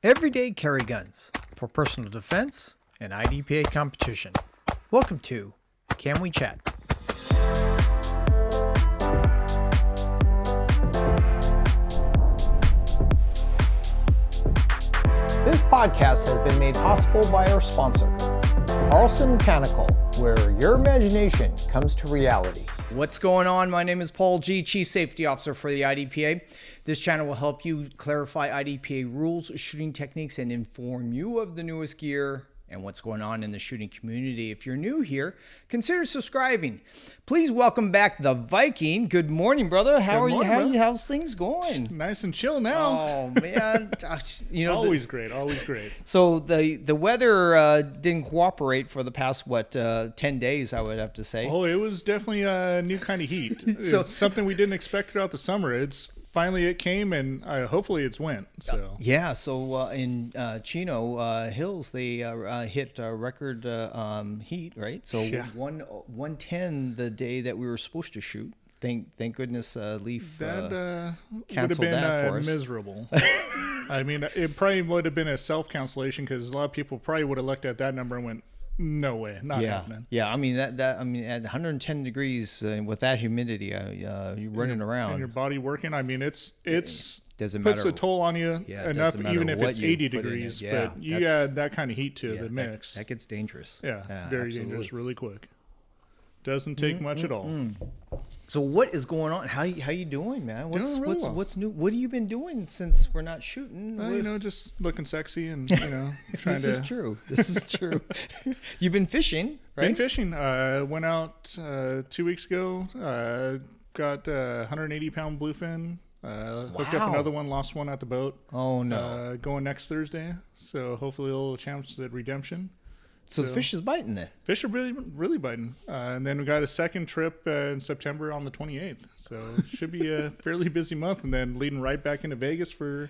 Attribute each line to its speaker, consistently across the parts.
Speaker 1: Everyday carry guns for personal defense and IDPA competition. Welcome to Can We Chat? This podcast has been made possible by our sponsor, Carlson Mechanical, where your imagination comes to reality. What's going on? My name is Paul G., Chief Safety Officer for the IDPA. This channel will help you clarify IDPA rules, shooting techniques, and inform you of the newest gear and what's going on in the shooting community. If you're new here, consider subscribing. Please welcome back the Viking. Good morning, brother. How are you? How's things going?
Speaker 2: Nice and chill now.
Speaker 1: Oh man,
Speaker 2: always great.
Speaker 1: So the weather didn't cooperate for the past 10 days, I would have to say.
Speaker 2: Oh, it was definitely a new kind of heat. It's something we didn't expect throughout the summer. Finally it came, and hopefully it's went. So
Speaker 1: yeah. So in Chino Hills, they hit record heat, right? So
Speaker 2: yeah.
Speaker 1: 110 the day that we were supposed to shoot. Thank goodness Leaf
Speaker 2: that
Speaker 1: canceled
Speaker 2: would have
Speaker 1: that for
Speaker 2: been
Speaker 1: us.
Speaker 2: miserable. I mean, it probably would have been a self-cancellation because a lot of people probably would have looked at that number and went, no way, not happening.
Speaker 1: Yeah, I mean at 110 degrees with that humidity, you're running around
Speaker 2: and your body working. I mean, it
Speaker 1: doesn't
Speaker 2: puts
Speaker 1: matter.
Speaker 2: a toll on you enough, even if it's 80 degrees.
Speaker 1: Yeah,
Speaker 2: but you add that kind of heat to the mix.
Speaker 1: That gets dangerous.
Speaker 2: Yeah, very
Speaker 1: absolutely.
Speaker 2: dangerous, really quick. Doesn't take much at all.
Speaker 1: So what is going on? How you doing, man?
Speaker 2: Doing really well.
Speaker 1: What's new? What have you been doing since we're not shooting?
Speaker 2: Just looking sexy and trying
Speaker 1: This is true. This is true. You've been fishing, right?
Speaker 2: Been fishing. Went out 2 weeks ago. Got a 180-pound bluefin. Hooked up another one. Lost one at the boat.
Speaker 1: Oh no!
Speaker 2: Going next Thursday. So hopefully a little chance at redemption.
Speaker 1: So the fish is biting there.
Speaker 2: Fish are really, really biting. And then we got a second trip in September on the 28th. So it should be a fairly busy month. And then leading right back into Vegas for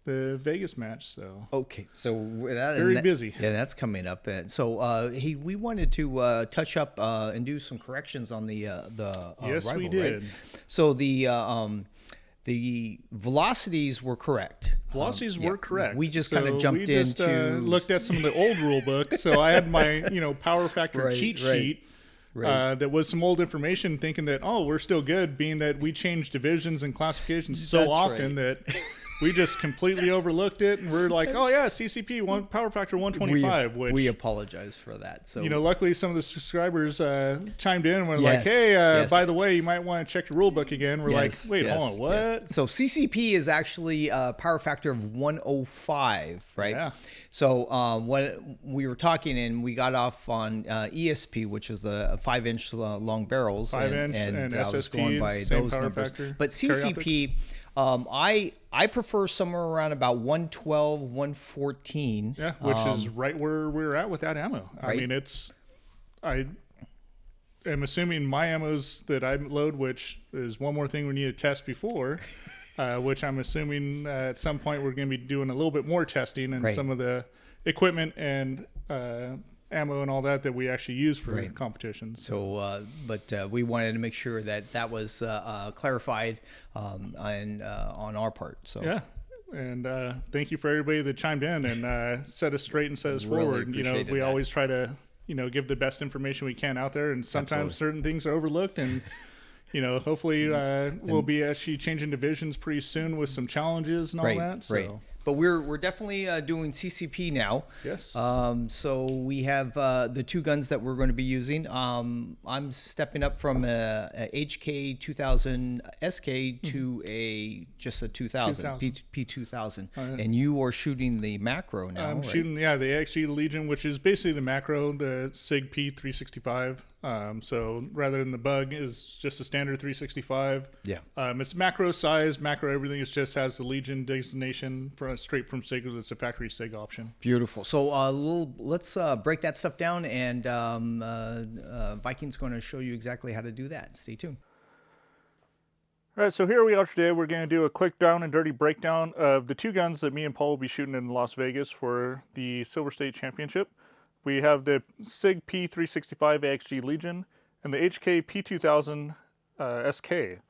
Speaker 2: the Vegas match. So
Speaker 1: okay, so that
Speaker 2: very busy.
Speaker 1: Yeah, that's coming up. And so we wanted to touch up and do some corrections on the
Speaker 2: yes,
Speaker 1: rifle,
Speaker 2: we did.
Speaker 1: Right? So the velocities were correct.
Speaker 2: Velocities were correct.
Speaker 1: We just kind of jumped into
Speaker 2: looked at some of the old rule books. So I had my power factor cheat sheet. Right. That was some old information, thinking that we're still good, being that we change divisions and classifications so often that we just completely overlooked it, and we're like, CCP power factor 125. Which
Speaker 1: we apologize for that. So
Speaker 2: luckily some of the subscribers chimed in and were like, hey, by the way, you might want to check your rule book again. We're like, wait, hold on, what?
Speaker 1: Yes. So CCP is actually a power factor of 105, right?
Speaker 2: Yeah.
Speaker 1: So when we were talking and we got off on ESP, which is the 5-inch long barrels,
Speaker 2: 5-inch and
Speaker 1: I was
Speaker 2: SSP,
Speaker 1: going by
Speaker 2: same
Speaker 1: those
Speaker 2: power
Speaker 1: numbers.
Speaker 2: factor,
Speaker 1: But CCP, I prefer somewhere around about 112, 114.
Speaker 2: Yeah, which is right where we're at with that ammo.
Speaker 1: Right?
Speaker 2: I mean, I am assuming my ammos that I load, which is one more thing we need to test before, which I'm assuming at some point we're going to be doing a little bit more testing and some of the equipment and ammo and all that we actually use for competitions.
Speaker 1: So, but we wanted to make sure that was clarified and on our part. So
Speaker 2: yeah, and thank you for everybody that chimed in and set us straight and set us forward. We always try to give the best information we can out there, and sometimes certain things are overlooked, and hopefully we'll be actually changing divisions pretty soon with some challenges and all that. So.
Speaker 1: Right. But we're definitely doing CCP now.
Speaker 2: Yes.
Speaker 1: So we have the two guns that we're going to be using. I'm stepping up from a HK 2000 SK to just a 2000 P2000, and you are shooting the macro now.
Speaker 2: I'm shooting the XG Legion, which is basically the macro, the SIG P365. So rather than the bug is just a standard 365.
Speaker 1: Yeah.
Speaker 2: It's macro size, macro everything. It just has the Legion designation straight from SIG. It's a factory SIG option.
Speaker 1: Beautiful. So let's break that stuff down, and Viking's going to show you exactly how to do that. Stay tuned.
Speaker 2: All right, so here we are today. We're going to do a quick down and dirty breakdown of the two guns that me and Paul will be shooting in Las Vegas for the Silver State Championship. We have the SIG P365 AXG Legion and the HK P2000 SK,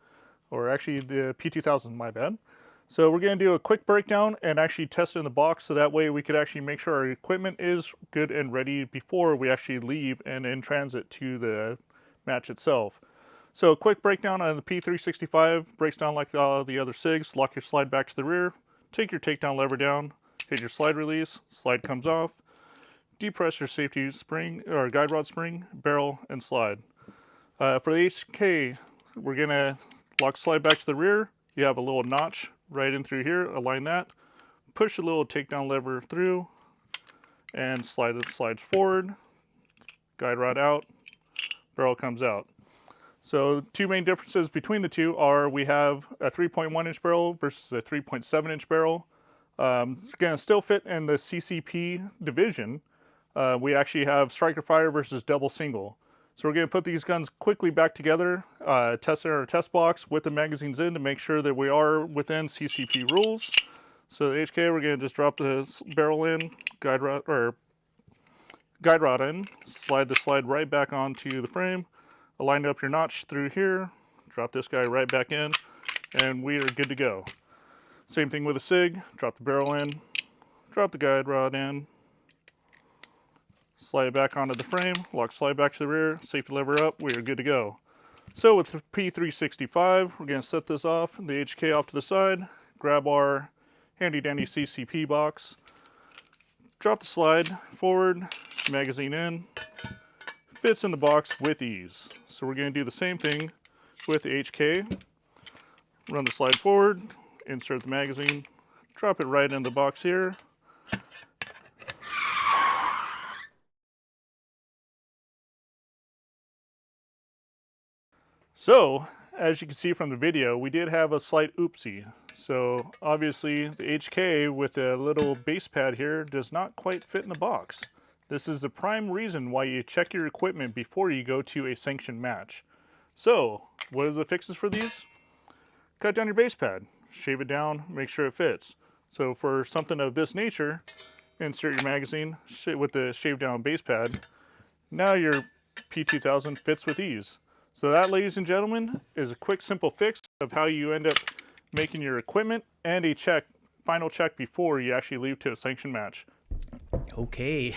Speaker 2: or actually the P2000, my bad. So we're going to do a quick breakdown and actually test it in the box, so that way we could actually make sure our equipment is good and ready before we actually leave and in transit to the match itself. So a quick breakdown on the P365 breaks down like all the other SIGs. Lock your slide back to the rear, take your takedown lever down, hit your slide release, slide comes off, depress your safety spring or guide rod spring, barrel, and slide. For the HK, we're going to lock slide back to the rear. You have a little notch right in through here, align that, push a little takedown lever through, and slides forward, guide rod out, barrel comes out. So two main differences between the two are we have a 3.1 inch barrel versus a 3.7 inch barrel. It's going to still fit in the CCP division. We actually have striker fire versus double single. So we're going to put these guns quickly back together, test in our test box with the magazines in to make sure that we are within CCP rules. So the HK, we're going to just drop the barrel in, guide rod in, slide the slide right back onto the frame, align up your notch through here, drop this guy right back in, and we are good to go. Same thing with a SIG, drop the barrel in, drop the guide rod in, slide it back onto the frame, lock slide back to the rear, safety lever up, we are good to go. So with the P365, we're going to set this off, the HK off to the side, grab our handy dandy CCP box, drop the slide forward, magazine in, fits in the box with ease. So we're going to do the same thing with the HK. Run the slide forward, insert the magazine, drop it right in the box here. So, as you can see from the video, we did have a slight oopsie. So, obviously, the HK with a little base pad here does not quite fit in the box. This is the prime reason why you check your equipment before you go to a sanctioned match. So, what are the fixes for these? Cut down your base pad, shave it down, make sure it fits. So for something of this nature, insert your magazine with the shaved down base pad. Now your P2000 fits with ease. So that, ladies and gentlemen, is a quick, simple fix of how you end up making your equipment and a final check before you actually leave to a sanctioned match.
Speaker 1: Okay.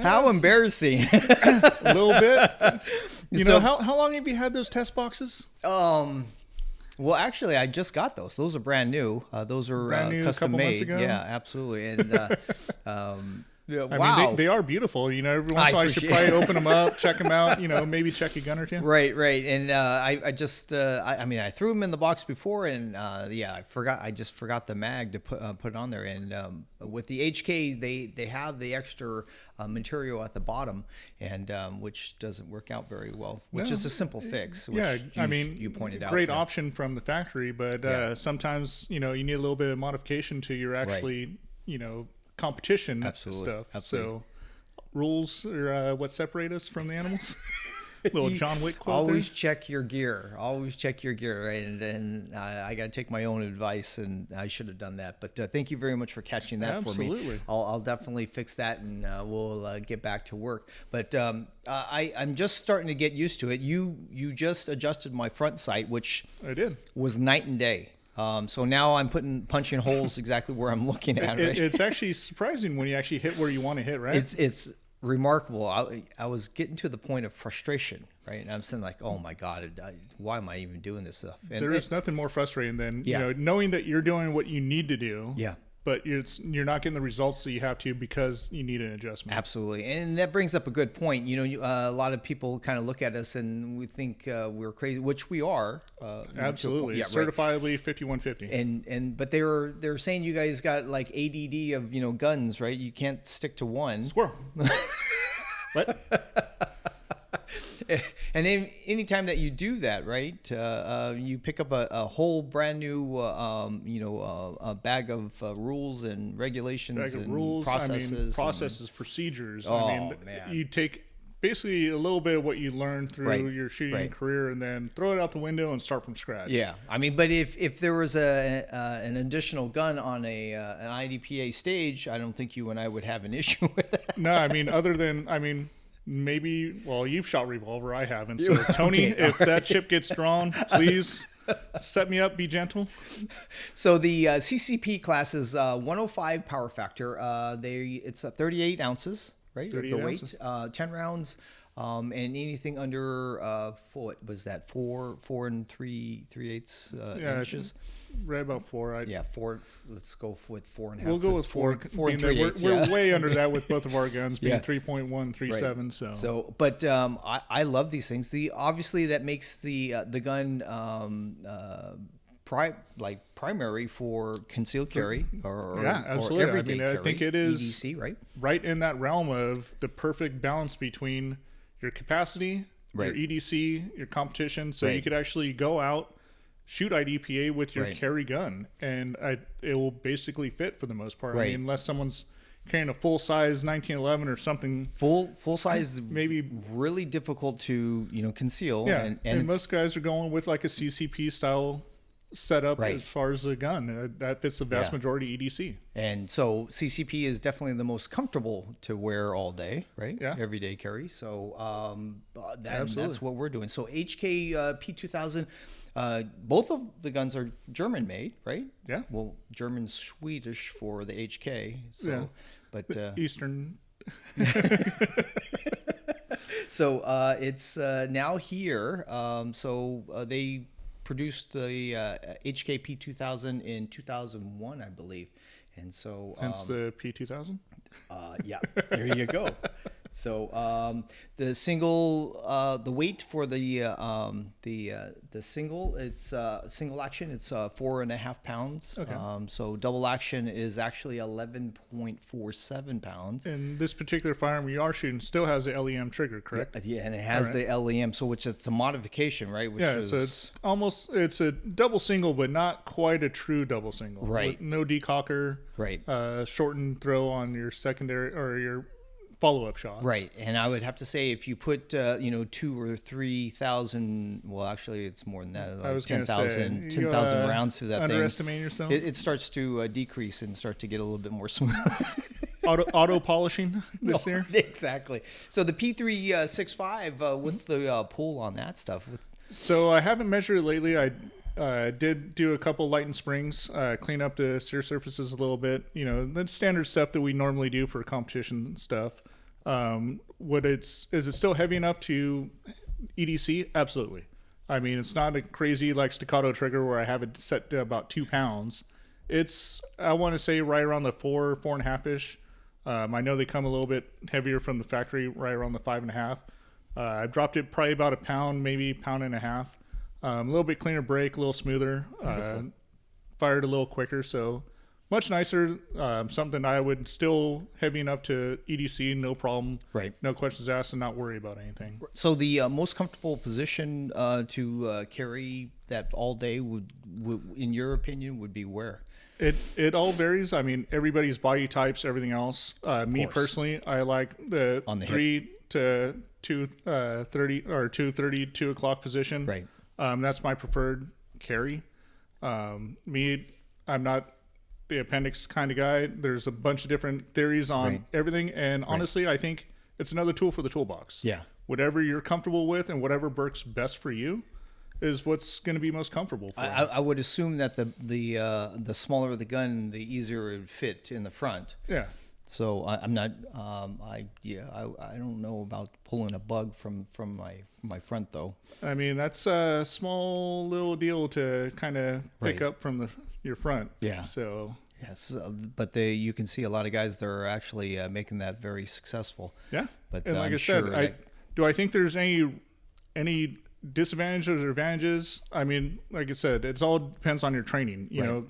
Speaker 1: How embarrassing.
Speaker 2: A little bit. You know, how long have you had those test boxes?
Speaker 1: Well, actually, I just got those. Those are brand new. Those are
Speaker 2: Brand new,
Speaker 1: custom
Speaker 2: a couple
Speaker 1: made.
Speaker 2: months ago?
Speaker 1: Yeah, absolutely. And
Speaker 2: I
Speaker 1: wow.
Speaker 2: mean, they are beautiful. You know, every once in a while you should probably open them up, check them out, you know, maybe check a gun or two.
Speaker 1: Right. And I just, I mean, I threw them in the box before, and yeah, I just forgot the mag to put on there. And with the HK, they have the extra material at the bottom, and which doesn't work out very well, which is a simple fix. Which
Speaker 2: Yeah, I mean,
Speaker 1: you pointed out.
Speaker 2: Great option from the factory, but sometimes, you know, you need a little bit of modification to your actually, you know, competition stuff.
Speaker 1: Absolutely.
Speaker 2: So rules are what separate us from the animals. Little John Wick quote.
Speaker 1: Always check your gear. Always check your gear, right? And I got to take my own advice, and I should have done that. But thank you very much for catching that for me. I'll definitely fix that, and we'll get back to work. But I'm just starting to get used to it. You just adjusted my front sight, which
Speaker 2: I did.
Speaker 1: Was night and day. So now I'm punching holes exactly where I'm looking at. Right?
Speaker 2: It's actually surprising when you actually hit where you want to hit, right?
Speaker 1: It's remarkable. I was getting to the point of frustration, right? And I'm saying like, oh my God, why am I even doing this stuff? And
Speaker 2: there is nothing more frustrating than you know, knowing that you're doing what you need to do.
Speaker 1: Yeah.
Speaker 2: But you're not getting the results that you have to because you need an adjustment.
Speaker 1: Absolutely. And that brings up a good point. You know, a lot of people kind of look at us and we think we're crazy, which we are.
Speaker 2: Absolutely. Yeah, certifiably 5150.
Speaker 1: But they're saying you guys got like ADD of, you know, guns, right? You can't stick to one.
Speaker 2: Squirrel. What?
Speaker 1: And then anytime that you do that, right, you pick up a whole brand new, a bag of rules and regulations processes,
Speaker 2: procedures.
Speaker 1: Oh,
Speaker 2: I mean,
Speaker 1: man.
Speaker 2: You take basically a little bit of what you learned through your shooting career and then throw it out the window and start from scratch.
Speaker 1: Yeah. I mean, but if there was an additional gun on an IDPA stage, I don't think you and I would have an issue with that.
Speaker 2: No, I mean, maybe, well, you've shot revolver, I haven't. So Tony, if that chip gets drawn, please Set me up, be gentle.
Speaker 1: So the CCP class is 105 power factor. It's 38 ounces, right?
Speaker 2: 38
Speaker 1: the
Speaker 2: ounces.
Speaker 1: weight, 10 rounds, and anything under what was that? Four and 3/8 inches.
Speaker 2: Right about 4.
Speaker 1: Yeah, 4. Let's go with 4.5.
Speaker 2: We'll go with 4.
Speaker 1: 4 and
Speaker 2: being that
Speaker 1: 3/8.
Speaker 2: We're way under that with both of our guns being
Speaker 1: Yeah.
Speaker 2: 3.137.
Speaker 1: Right.
Speaker 2: So
Speaker 1: But I love these things. Obviously that makes the gun primary for concealed carry or
Speaker 2: yeah, absolutely.
Speaker 1: Or everyday carry.
Speaker 2: I think it is
Speaker 1: EDC,
Speaker 2: right in that realm of the perfect balance between your capacity,
Speaker 1: Right.
Speaker 2: your EDC, your competition. So you
Speaker 1: Right.
Speaker 2: could actually go out, shoot IDPA with your
Speaker 1: Right.
Speaker 2: carry gun, and it will basically fit for the most part. I
Speaker 1: Right.
Speaker 2: mean, unless someone's carrying a full size 1911 or something.
Speaker 1: Full size,
Speaker 2: maybe
Speaker 1: really difficult to conceal.
Speaker 2: Yeah, and
Speaker 1: it's,
Speaker 2: most guys are going with like a CCP style setup
Speaker 1: Right.
Speaker 2: as far as the gun. That fits the vast
Speaker 1: Yeah.
Speaker 2: majority EDC.
Speaker 1: And so CCP is definitely the most comfortable to wear all day, right?
Speaker 2: Yeah.
Speaker 1: Everyday carry. So
Speaker 2: Absolutely.
Speaker 1: that's what we're doing. So HK P2000, both of the guns are German made, right?
Speaker 2: Yeah.
Speaker 1: Well, German Swedish for the HK. So,
Speaker 2: Yeah.
Speaker 1: but
Speaker 2: Eastern.
Speaker 1: so it's now here. They produced the HK P2000 in 2001, I believe. And so
Speaker 2: Hence the P2000.
Speaker 1: yeah, there you go. So the single, the weight for the single, it's single action. It's 4.5 pounds.
Speaker 2: Okay.
Speaker 1: So double action is actually 11.47 pounds.
Speaker 2: And this particular firearm you are shooting still has the LEM trigger, correct?
Speaker 1: Yeah, and it has
Speaker 2: All
Speaker 1: the LEM, so it's a modification, right? Which
Speaker 2: Yeah,
Speaker 1: is,
Speaker 2: so it's a double single, but not quite a true double single.
Speaker 1: Right.
Speaker 2: With no decocker.
Speaker 1: Right.
Speaker 2: Shortened throw on your secondary or your follow-up shots.
Speaker 1: Right, and I would have to say if you put 2,000 or 3,000, well, actually it's more than that, like
Speaker 2: I was gonna say,
Speaker 1: 10,000 rounds through that thing.
Speaker 2: Underestimating yourself.
Speaker 1: It starts to decrease and start to get a little bit more smooth.
Speaker 2: auto polishing this year.
Speaker 1: Exactly. So the P365, what's the pull on that stuff?
Speaker 2: So I haven't measured it lately. I did do a couple lighten springs, clean up the sear surfaces a little bit. The standard stuff that we normally do for competition stuff. Is it still heavy enough to EDC? Absolutely. I mean, it's not a crazy like staccato trigger where I have it set to about 2 pounds. It's, I want to say, right around the 4.5-ish. I know they come a little bit heavier from the factory, right around the 5.5. I've dropped it probably about a pound, maybe pound and a half. A little bit cleaner break, a little smoother. Fired a little quicker, so much nicer. Something I would still heavy enough to EDC, no problem.
Speaker 1: Right.
Speaker 2: No questions asked, and not worry about anything.
Speaker 1: So the most comfortable position to carry that all day would, in your opinion, would be where?
Speaker 2: It all varies. I mean, everybody's body types, everything else. Me personally, I like the 3 to 2:30 or 2:30, 2 o'clock position.
Speaker 1: Right.
Speaker 2: That's my preferred carry. Me, I'm not the appendix kind of guy. There's a bunch of different theories on everything, and honestly, I think it's another tool for the toolbox.
Speaker 1: Yeah.
Speaker 2: Whatever you're comfortable with and whatever works best for you is what's going to be most comfortable for you.
Speaker 1: I would assume that the smaller the gun, the easier it would fit in the front.
Speaker 2: Yeah.
Speaker 1: So I'm not. I don't know about pulling a bug from my front though.
Speaker 2: I mean, that's a small little deal to kind of pick up from your front.
Speaker 1: Yeah.
Speaker 2: So.
Speaker 1: Yes, but you can see a lot of guys that are actually making that very successful.
Speaker 2: Yeah.
Speaker 1: But
Speaker 2: and like
Speaker 1: I'm
Speaker 2: I said,
Speaker 1: sure
Speaker 2: do I think there's any disadvantages or advantages? I mean, like I said, it all depends on your training. You know,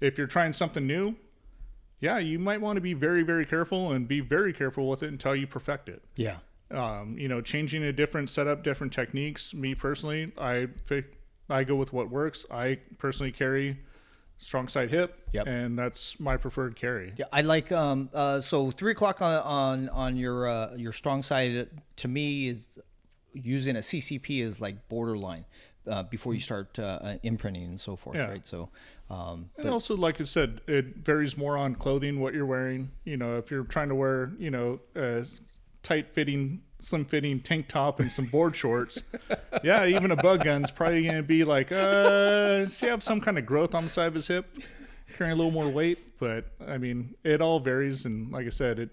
Speaker 2: if you're trying something new, yeah, you might want to be very, very careful and be very careful with it until you perfect it.
Speaker 1: Yeah.
Speaker 2: Changing a different setup, different techniques. Me personally, I go with what works. I personally carry strong side hip, and that's my preferred carry.
Speaker 1: Yeah, I like so 3 o'clock on your strong side to me is using a CCP is like borderline before you start imprinting and so forth, right? So,
Speaker 2: and also, like I said, it varies more on clothing, what you're wearing. If you're trying to wear, tight-fitting, slim-fitting tank top and some board shorts, yeah, even a bug gun's probably going to be like, does he have some kind of growth on the side of his hip, carrying a little more weight? But, I mean, it all varies. And like I said, it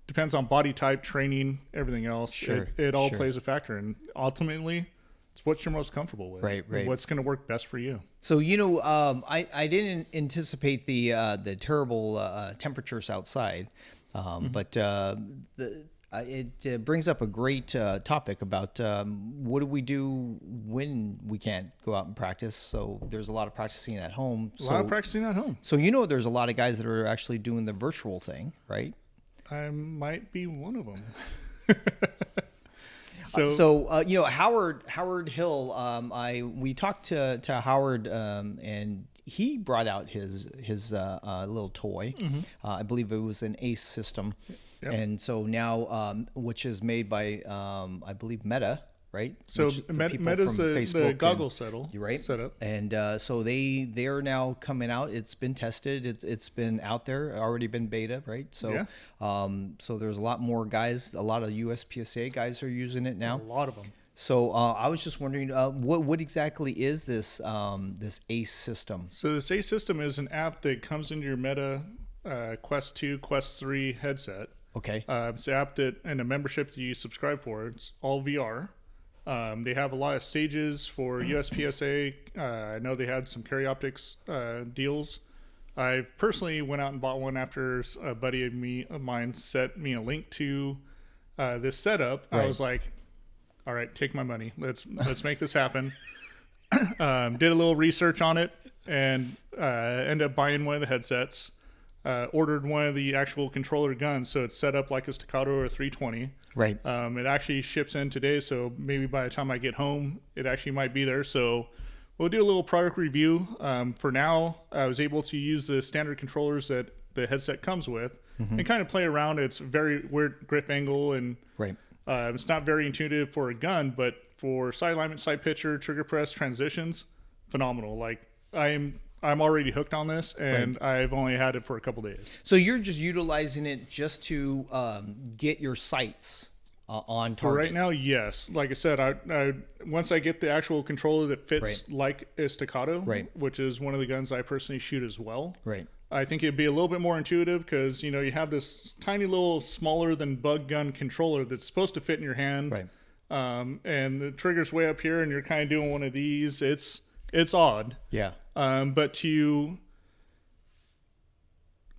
Speaker 2: depends on body type, training, everything else.
Speaker 1: Sure,
Speaker 2: it all
Speaker 1: sure.
Speaker 2: plays a factor. And ultimately, it's what you're most comfortable with.
Speaker 1: Right.
Speaker 2: What's going to work best for you.
Speaker 1: So, I didn't anticipate the terrible temperatures outside, but it brings up a great topic about what do we do when we can't go out and practice. So there's a lot of practicing at home.
Speaker 2: A lot of practicing at home.
Speaker 1: So there's a lot of guys that are actually doing the virtual thing, right?
Speaker 2: I might be one of them.
Speaker 1: Howard Hill, we talked to Howard, and he brought out his little toy. I believe it was an ACE system. Yep. And so now, which is made by, I believe, Meta, right?
Speaker 2: So Meta's the goggle setup.
Speaker 1: And so they are now coming out. It's been tested. It's been out there, already been beta, right? So so there's a lot more guys. A lot of USPSA guys are using it now.
Speaker 2: A lot of them.
Speaker 1: So I was just wondering, what exactly is this this ACE system?
Speaker 2: So this ACE system is an app that comes into your Meta Quest 2, Quest 3 headset.
Speaker 1: Okay.
Speaker 2: It's an app and a membership that you subscribe for. It's all VR. They have a lot of stages for USPSA. I know they had some Carry Optics deals. I personally went out and bought one after a buddy of mine sent me a link to this setup. Right. I was like, all right, take my money. Let's make this happen. Did a little research on it and ended up buying one of the headsets. Ordered one of the actual controller guns, so it's set up like a Staccato or a 320.
Speaker 1: Right.
Speaker 2: It actually ships in today, so maybe by the time I get home, it actually might be there. So we'll do a little product review. For now, I was able to use the standard controllers that the headset comes with and kind of play around. It's very weird grip angle, and it's not very intuitive for a gun, but for side alignment, side pitcher, trigger press, transitions, phenomenal. Like I'm already hooked on this, and I've only had it for a couple days.
Speaker 1: So you're just utilizing it just to get your sights on target?
Speaker 2: For right now, yes. Like I said, I once I get the actual controller that fits like a Staccato, which is one of the guns I personally shoot as well, I think it'd be a little bit more intuitive because, you have this tiny little smaller than bug gun controller that's supposed to fit in your hand, and the trigger's way up here, and you're kind of doing one of these. It's odd.
Speaker 1: Yeah.
Speaker 2: But to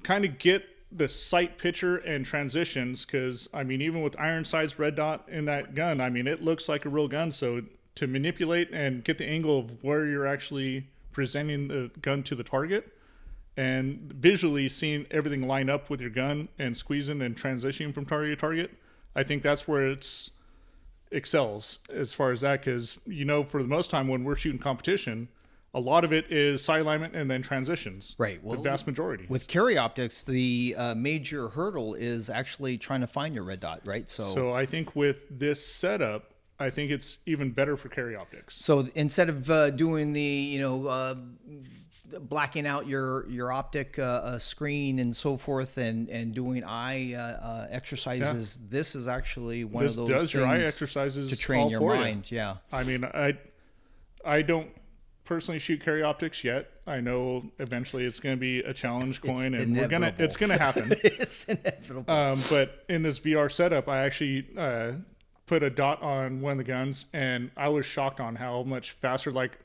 Speaker 2: kind of get the sight picture and transitions, because, even with iron sights, red dot in that gun, it looks like a real gun. So to manipulate and get the angle of where you're actually presenting the gun to the target and visually seeing everything line up with your gun and squeezing and transitioning from target to target, I think that's where it's excels as far as that, because for the most time when we're shooting competition, a lot of it is side alignment and then transitions.
Speaker 1: Right. Well,
Speaker 2: the vast majority.
Speaker 1: With Carry Optics, the major hurdle is actually trying to find your red dot, right?
Speaker 2: So I think with this setup, I think it's even better for Carry Optics.
Speaker 1: So instead of doing the blacking out your optic screen and so forth and doing eye exercises, this is actually one of those
Speaker 2: things. This does your eye exercises
Speaker 1: to train your mind.
Speaker 2: You.
Speaker 1: Yeah.
Speaker 2: I don't personally shoot Carry Optics yet. I know eventually it's going to be a challenge coin, and it's going to happen.
Speaker 1: It's inevitable.
Speaker 2: But in this VR setup, I actually put a dot on one of the guns, and I was shocked on how much faster. Like,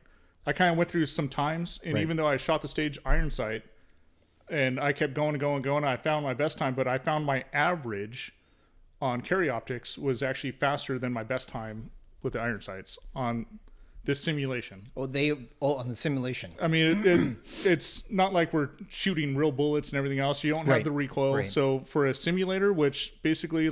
Speaker 2: I kind of went through some times, and even though I shot the stage iron sight, and I kept going and going and going, I found my best time, but I found my average on Carry Optics was actually faster than my best time with the iron sights on this simulation.
Speaker 1: On the simulation.
Speaker 2: It's not like we're shooting real bullets and everything else. You don't have the recoil. So for a simulator, which basically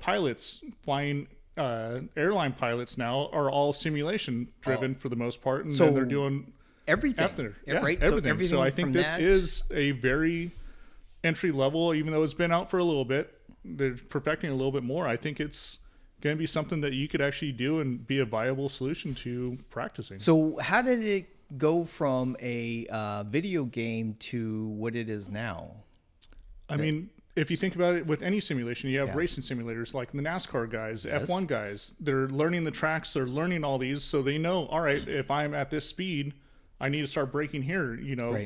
Speaker 2: pilots flying airline pilots now are all simulation driven for the most part, and then they're doing
Speaker 1: everything.
Speaker 2: Everything. So I think this is a very entry level, even though it's been out for a little bit. They're perfecting a little bit more. I think it's going to be something that you could actually do and be a viable solution to practicing.
Speaker 1: So how did it go from a video game to what it is now?
Speaker 2: if you think about it with any simulation, you have racing simulators like the NASCAR guys, F1 guys. They're learning the tracks. They're learning all these. So they know, all right, if I'm at this speed, I need to start braking here.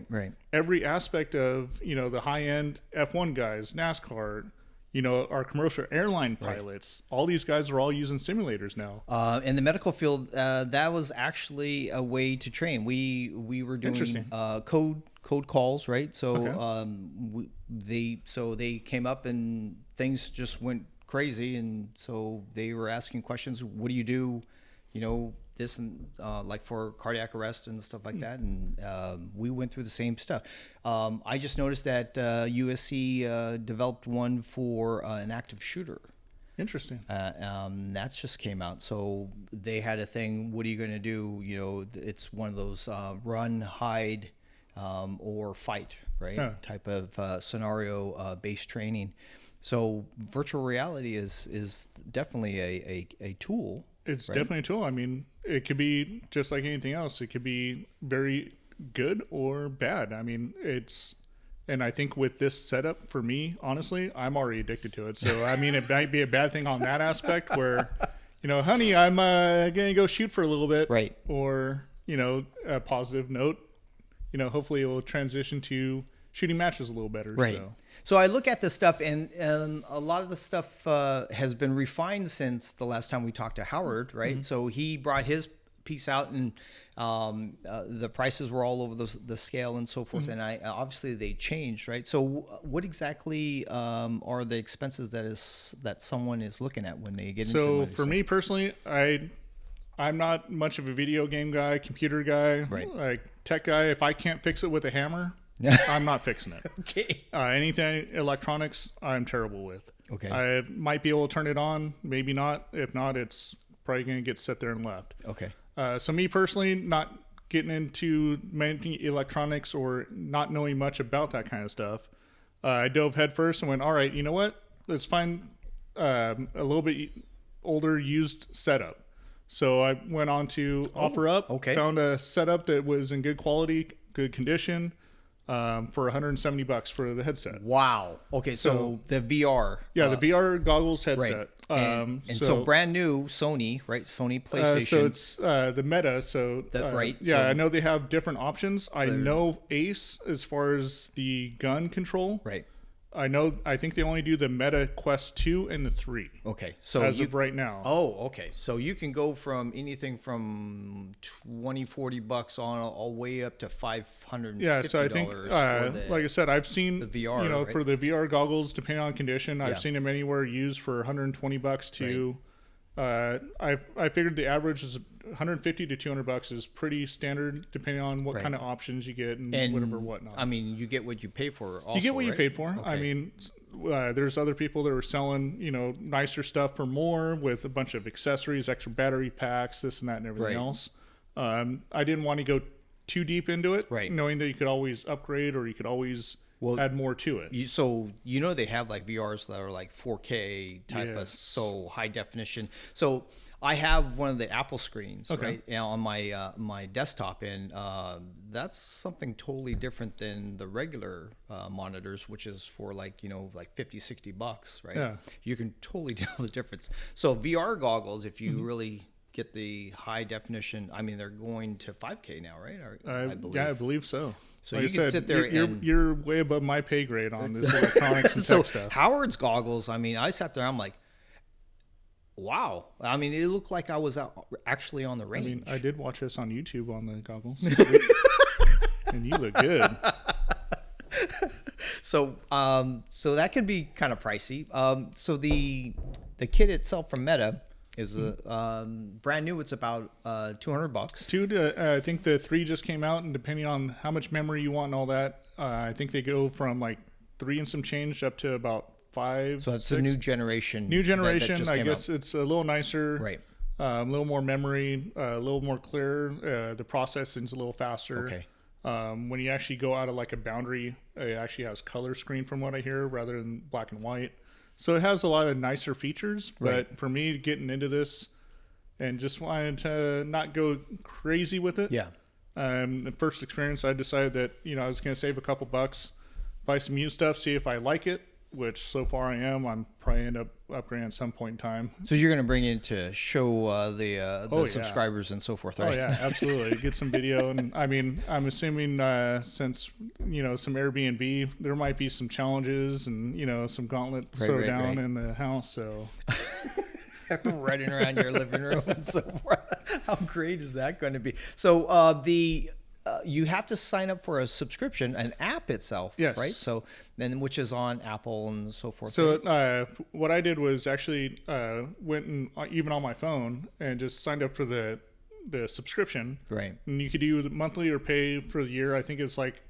Speaker 1: Right.
Speaker 2: Every aspect of, the high-end F1 guys, NASCAR, our commercial airline pilots, all these guys are all using simulators now.
Speaker 1: In the medical field, that was actually a way to train. We were doing code calls, right? So they came up and things just went crazy, and so they were asking questions. What do you do? This and like for cardiac arrest and stuff like that, and we went through the same stuff. I just noticed that USC developed one for an active shooter.
Speaker 2: Interesting.
Speaker 1: That's just came out. So they had a thing. What are you going to do? It's one of those run, hide, or fight, right? Type of scenario based training. So virtual reality is definitely a tool.
Speaker 2: It's definitely a tool. I mean, it could be just like anything else. It could be very good or bad. I mean, and I think with this setup, for me, honestly, I'm already addicted to it. So, I mean, it might be a bad thing on that aspect where, honey, I'm going to go shoot for a little bit.
Speaker 1: Right.
Speaker 2: Or, a positive note, hopefully it will transition to shooting matches a little better.
Speaker 1: Right. So I look at this stuff, and a lot of the stuff has been refined since the last time we talked to Howard, right? Mm-hmm. So he brought his piece out, and the prices were all over the scale and so forth. Mm-hmm. And obviously they changed, right? So what exactly are the expenses that someone is looking at when they get into one of these
Speaker 2: for me personally, I'm not much of a video game guy, computer guy, like tech guy. If I can't fix it with a hammer, I'm not fixing it.
Speaker 1: Okay.
Speaker 2: Anything electronics, I'm terrible with.
Speaker 1: Okay.
Speaker 2: I might be able to turn it on, maybe not. If not, it's probably going to get set there and left.
Speaker 1: Okay.
Speaker 2: So me personally, not getting into many electronics or not knowing much about that kind of stuff, I dove headfirst and went, all right, you know what? Let's find a little bit older used setup. So I went on to OfferUp, found a setup that was in good quality, good condition, for $170 for the headset.
Speaker 1: Wow. Okay, so the VR.
Speaker 2: Yeah, the VR goggles headset.
Speaker 1: Right. So brand new Sony, right? Sony PlayStation.
Speaker 2: So it's the Meta. So
Speaker 1: right.
Speaker 2: Yeah,
Speaker 1: so
Speaker 2: I know they have different options. I know Ace as far as the gun control.
Speaker 1: Right.
Speaker 2: I think they only do the Meta Quest 2 and the 3.
Speaker 1: Okay. So
Speaker 2: as of right now.
Speaker 1: Oh, okay. So you can go from anything from $20-$40 on all the way up to $550.
Speaker 2: Yeah, so I think like I said, I've seen
Speaker 1: the VR,
Speaker 2: for the VR goggles, depending on condition, I've seen them anywhere used for $120 to I figured the average is $150 to $200 is pretty standard, depending on what kind of options you get and whatnot.
Speaker 1: I mean, you get what you pay for. Also,
Speaker 2: you get what you paid for. Okay. I mean, there's other people that are selling, nicer stuff for more with a bunch of accessories, extra battery packs, this and that, and everything else. I didn't want to go too deep into it, knowing that you could always upgrade or you could always add more to it.
Speaker 1: So they have like VRs that are like 4K type of high definition. So I have one of the Apple screens on my desktop, and that's something totally different than the regular monitors, which is for like $50-$60, right? Yeah. You can totally tell the difference. So VR goggles, if you really get the high definition, I mean, they're going to 5K now, right? I believe.
Speaker 2: Yeah, I believe so.
Speaker 1: So like you can sit there
Speaker 2: you're way above my pay grade on this electronics and tech stuff.
Speaker 1: Howard's goggles, I mean, I sat there, I'm like, wow. I mean, it looked like I was actually on the range.
Speaker 2: I mean, I did watch this on YouTube on the goggles. And you look good.
Speaker 1: So that could be kind of pricey. So the kit itself from Meta is brand new. It's about $200.
Speaker 2: I think the 3 just came out, and depending on how much memory you want and all that, I think they go from like 3 and some change up to about 5.
Speaker 1: So it's a new generation.
Speaker 2: That I guess it's a little nicer,
Speaker 1: right?
Speaker 2: A little more memory, a little more clear. The processing's a little faster.
Speaker 1: Okay.
Speaker 2: When you actually go out of like a boundary, it actually has color screen from what I hear, rather than black and white. So it has a lot of nicer features, but for me getting into this and just wanted to not go crazy with it.
Speaker 1: Yeah.
Speaker 2: The first experience, I decided that, I was going to save a couple bucks, buy some used stuff, see if I like it, which so far I am. I'm probably end up upgrading at some point in time.
Speaker 1: So you're going to bring it to show the subscribers and so forth, right?
Speaker 2: Oh yeah, absolutely. Get some video, and I mean, I'm assuming since some Airbnb, there might be some challenges and some gauntlet throwdown in the house. So
Speaker 1: running around your living room and so forth. How great is that going to be? So you have to sign up for a subscription, an app itself,
Speaker 2: yes.
Speaker 1: right? So then, which is on Apple and so forth.
Speaker 2: So
Speaker 1: right?
Speaker 2: what I did was actually went and even on my phone and just signed up for the subscription.
Speaker 1: Right.
Speaker 2: And you could do monthly or pay for the year. I think it's like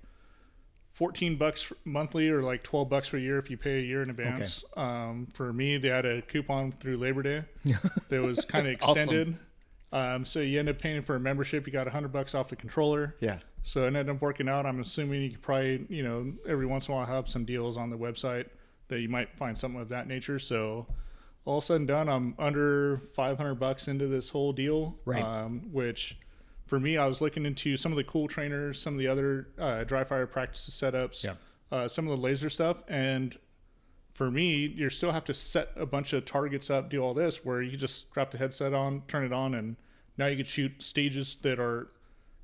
Speaker 2: $14 monthly or like $12 for a year if you pay a year in advance. Okay. For me, they had a coupon through Labor Day that was kind of extended. Awesome. So you end up paying for a membership. You got $100 off the controller. Yeah. So it ended up working out. I'm assuming you could probably, every once in a while have some deals on the website that you might find something of that nature. So all said and done, I'm under $500 into this whole deal. Right. Which for me, I was looking into some of the cool trainers, some of the other dry fire practice setups, some of the laser stuff. And for me, you still have to set a bunch of targets up, do all this, where you just strap the headset on, turn it on, and now you can shoot stages that are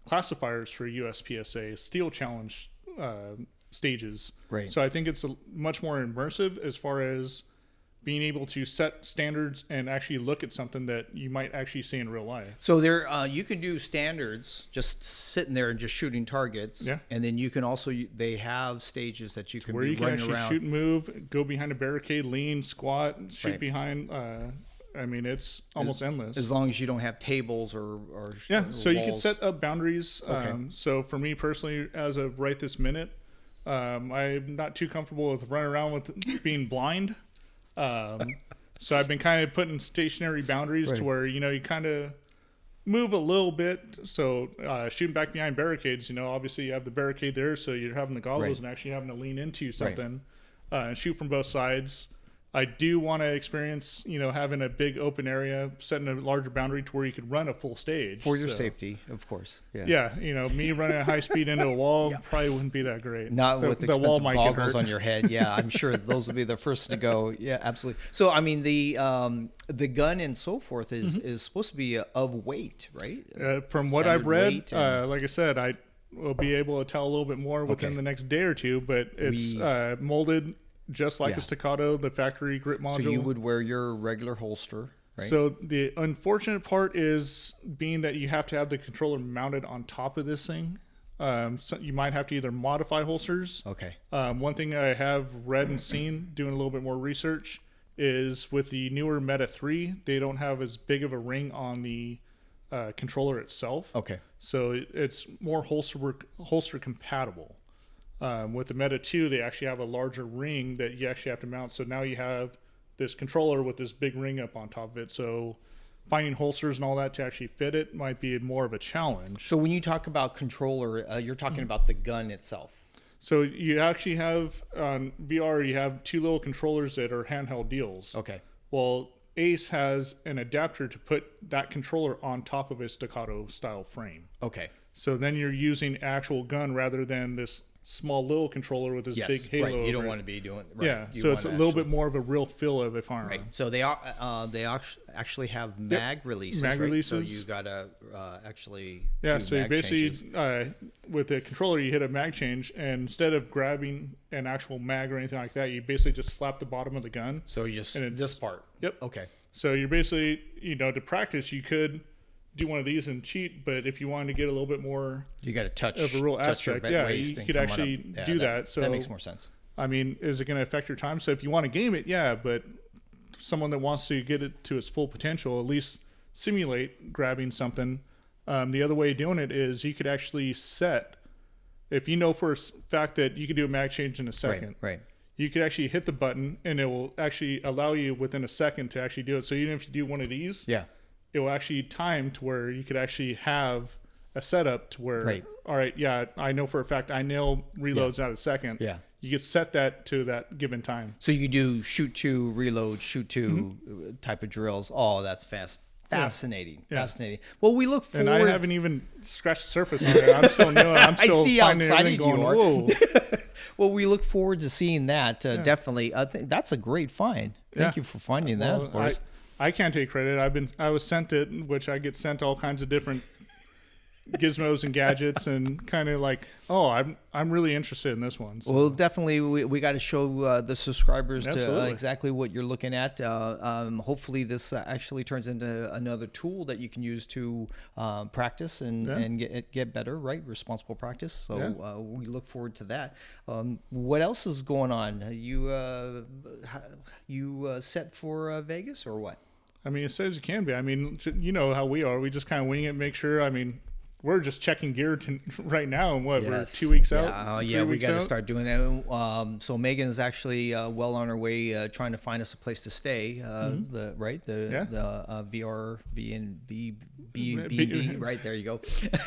Speaker 2: classifiers for USPSA, Steel Challenge stages. Right. So I think it's much more immersive as far as being able to set standards and actually look at something that you might actually see in real life.
Speaker 1: So there, you can do standards just sitting there and just shooting targets. Yeah. And then you can also, they have stages that you can
Speaker 2: where
Speaker 1: be
Speaker 2: you can
Speaker 1: running
Speaker 2: actually
Speaker 1: around.
Speaker 2: Shoot and move, go behind a barricade, lean, squat, shoot behind. I mean, it's almost endless.
Speaker 1: As long as you don't have tables or
Speaker 2: yeah.
Speaker 1: Or
Speaker 2: so
Speaker 1: walls.
Speaker 2: You can set up boundaries. Okay. So for me personally, as of right this minute, I'm not too comfortable with running around with being blind. So I've been kind of putting stationary boundaries to where, you kind of move a little bit. So shooting back behind barricades, obviously you have the barricade there. So you're having the goggles and actually having to lean into something and shoot from both sides. I do want to experience, having a big open area, setting a larger boundary to where you could run a full stage.
Speaker 1: For your safety, of course.
Speaker 2: Yeah. Me running at high speed into a wall probably wouldn't be that great.
Speaker 1: Not with expensive goggles on your head. Yeah, I'm sure those will be the first to go. Yeah, absolutely. So, I mean, the gun and so forth is supposed to be of weight, right?
Speaker 2: From what I've read, like I said, I will be able to tell a little bit more within the next day or two, but it's molded just like a Staccato, the factory grip module.
Speaker 1: So you would wear your regular holster, right?
Speaker 2: So the unfortunate part is being that you have to have the controller mounted on top of this thing. So you might have to either modify holsters. Okay. One thing I have read and seen, doing a little bit more research, is with the newer Meta 3, they don't have as big of a ring on the controller itself. Okay. So it's more holster compatible. With the Meta 2, they actually have a larger ring that you actually have to mount. So now you have this controller with this big ring up on top of it. So finding holsters and all that to actually fit it might be more of a challenge.
Speaker 1: So when you talk about controller, you're talking about the gun itself.
Speaker 2: So you actually have, on VR, you have two little controllers that are handheld deals. Okay. Well, Ace has an adapter to put that controller on top of a Staccato style frame. Okay. So then you're using actual gun rather than this small little controller with this big halo.
Speaker 1: Right. You don't want to be doing. Right.
Speaker 2: Yeah, so it's a little bit more of a real feel of a firearm. Right.
Speaker 1: So they actually have mag releases.
Speaker 2: Mag releases.
Speaker 1: So you gotta actually.
Speaker 2: So you basically with the controller you hit a mag change, and instead of grabbing an actual mag or anything like that, you basically just slap the bottom of the gun.
Speaker 1: So you just this part.
Speaker 2: Yep.
Speaker 1: Okay.
Speaker 2: So you're basically to practice you could do one of these and cheat, but if you wanted to get a little bit more,
Speaker 1: you got to touch
Speaker 2: of a real aspect. You could actually do that. So
Speaker 1: that makes more sense.
Speaker 2: I mean, is it going to affect your time? So if you want to game it, but someone that wants to get it to its full potential, at least simulate grabbing something. The other way of doing it is you could actually set, if you know for a fact that you could do a mag change in a second, right? You could actually hit the button and it will actually allow you within a second to actually do it. So even if you do one of these, it will actually time to where you could actually have a setup to where, all right, I know for a fact I nail reloads out a second. Yeah. You could set that to that given time.
Speaker 1: So you do shoot to, reload, shoot to type of drills. Oh, that's fascinating.
Speaker 2: Yeah.
Speaker 1: Fascinating. Well, we look forward.
Speaker 2: And I haven't even scratched the surface on it. I'm still new. I'm still
Speaker 1: I see how
Speaker 2: finding
Speaker 1: excited
Speaker 2: going,
Speaker 1: you are.
Speaker 2: Whoa.
Speaker 1: Well, we look forward to seeing that. Definitely. I think that's a great find. Thank you for finding that for us.
Speaker 2: I can't take credit. I was sent it, which I get sent all kinds of different gizmos and gadgets, and kind of like, I'm really interested in this one. So.
Speaker 1: Well, definitely, we got to show the subscribers to exactly what you're looking at. Hopefully, this actually turns into another tool that you can use to practice and get better, right? Responsible practice. So we look forward to that. What else is going on? You set for Vegas or what?
Speaker 2: I mean, as soon as you can be. I mean, you know how we are. We just kind of wing it, make sure. I mean, we're just checking gear right now, and we're 2 weeks out.
Speaker 1: We got to start doing that. So Megan's actually well on her way trying to find us a place to stay. The VR, V and B, right there you go.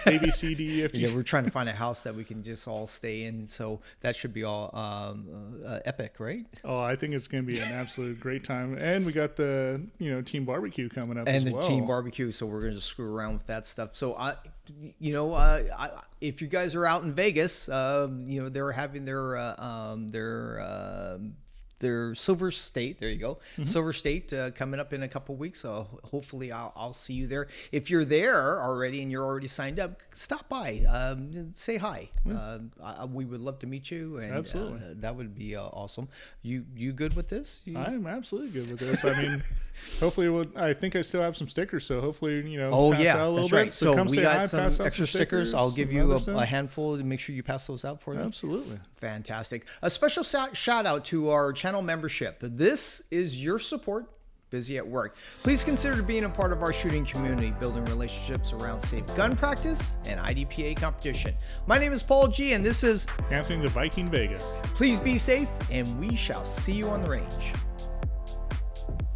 Speaker 2: A, B, C, D, E, F, G.
Speaker 1: Yeah, we're trying to find a house that we can just all stay in. So that should be all epic, right?
Speaker 2: Oh, I think it's going to be an absolute great time. And we got the team barbecue coming up
Speaker 1: and
Speaker 2: as well.
Speaker 1: And the team barbecue, so we're going to screw around with that stuff. So if you guys are out in Vegas, they're having their Silver State. There you go. Silver State coming up in a couple weeks. So hopefully I'll see you there. If you're there already and you're already signed up, stop by, say hi. We would love to meet you. And,
Speaker 2: absolutely.
Speaker 1: That would be awesome. You good with this?
Speaker 2: I'm absolutely good with this. I mean, hopefully I think I still have some stickers. So hopefully, pass out a little bit.
Speaker 1: Right. So
Speaker 2: come
Speaker 1: we
Speaker 2: say
Speaker 1: got
Speaker 2: hi,
Speaker 1: some extra stickers. I'll give you a handful to make sure you pass those out for them.
Speaker 2: Absolutely.
Speaker 1: Fantastic. A special shout out to our channel membership. This is your support, busy at work. Please consider being a part of our shooting community, building relationships around safe gun practice and IDPA competition. My name is Paul G, and this is
Speaker 2: Anthony the Viking Vegas.
Speaker 1: Please be safe, and we shall see you on the range.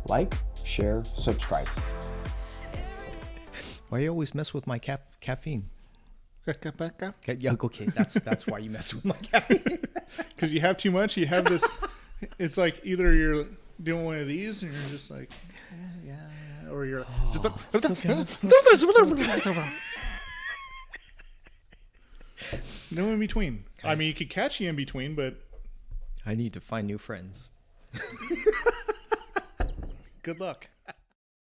Speaker 1: Like, share, subscribe. Why you always mess with my caffeine? Yeah, okay, that's why you mess with my caffeine.
Speaker 2: Because you have too much. You have this. It's like either you're doing one of these and you're just like, or you're no in between. Okay. I mean, you could catch you in between, but
Speaker 1: I need to find new friends.
Speaker 2: Good luck.